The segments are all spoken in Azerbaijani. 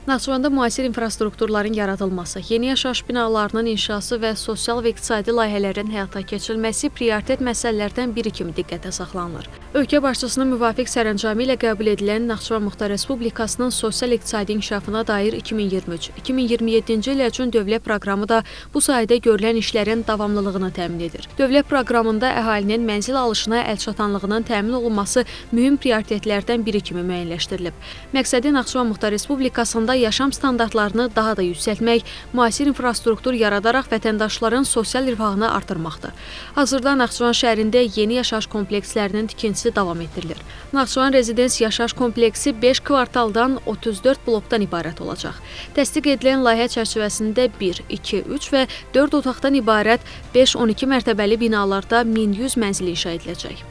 Naxçıvanda müasir infrastrukturların yaradılması, yeni yaşayış binalarının inşası və sosial və iqtisadi layihələrin həyata keçirilməsi prioritet məsələlərdən biri kimi diqqətə saxlanılır. Ölkə başçısının müvafiq sərəncamı ilə qəbul edilən Naxçıvan Muxtar Respublikasının sosial-iqtisadi inkişafına dair 2023-2027-ci il üçün dövlət proqramı da bu sayədə görülən işlərin davamlılığını təmin edir. Dövlət proqramında əhalinin mənzil alışına əlçatanlığının təmin olunması mühüm prioritetlərdən biri kimi müəyyənləşdirilib. Məqsədi Naxçıvan Muxtar Respublikasında yaşam standartlarını daha da yüksəltmək, müasir infrastruktur yaradaraq vətəndaşların sosial rifahını artırmaqdır. Hazırda Naxçıvan şəhərində yeni yaşayış komplekslərinin tikintisi davam etdirilir. Naxçıvan Rezidens yaşayış kompleksi 5 kvartaldan 34 blokdan ibarət olacaq. Təsdiq edilən layihə çərçivəsində 1, 2, 3 və 4 otaqdan ibarət 5-12 mərtəbəli binalarda 1100 mənzil inşa ediləcək.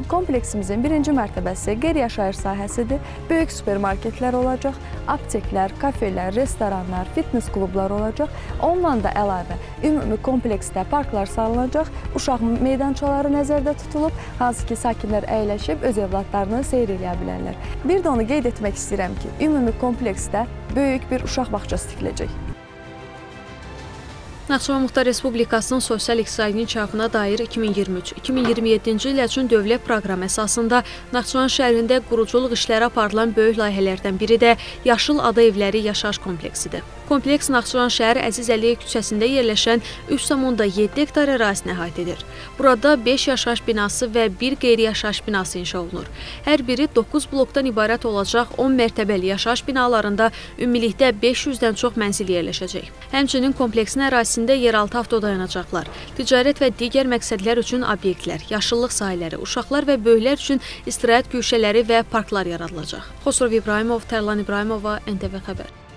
Kompleksimizin birinci mərtəbəsi qeyri-yaşayış sahəsidir. Böyük supermarketlər olacaq, apteklər, kafelər, restoranlar, fitness klublar olacaq. Ondan da əlavə ümumi kompleksdə parklar salınacaq, uşaq meydançaları nəzərdə tutulub, hansı ki, sakinlər əyləşib öz evladlarını seyr edə bilərlər. Bir də onu qeyd etmək istəyirəm ki, ümumi kompleksdə böyük bir uşaq bağçası tikiləcək. Naxçıvan Muxtar Respublikasının sosial-iqtisadi inkişafına dair 2023-2027-ci il üçün dövlət proqramı əsasında Naxçıvan şəhərində quruculuq işləri aparılan böyük layihələrdən biri də Yaşıl Ada Evləri yaşayış kompleksidir. Kompleks Naxçıvan şəhər Əziz Əliyev küçəsində yerləşən 3,7 hektar ərazini əhatə edir. Burada 5 yaşayış binası və 1 qeyri-yaşayış binası inşa olunur. Hər biri 9 blokdan ibarət olacaq 10 mərtəbəli yaşayış binalarında ümumilikdə 500-dən çox mənzil yerləşəcək. Həmçinin kompleksin ərazisində yeraltı avtodayanacaqlar, ticarət və digər məqsədlər üçün obyektlər, yaşıllıq sahələri, uşaqlar və böyüklər üçün istirahət güşələri və parklar yaradılacaq. Xosrov İbrahimov, Tərlan İbrahimova, NTV Xəbər.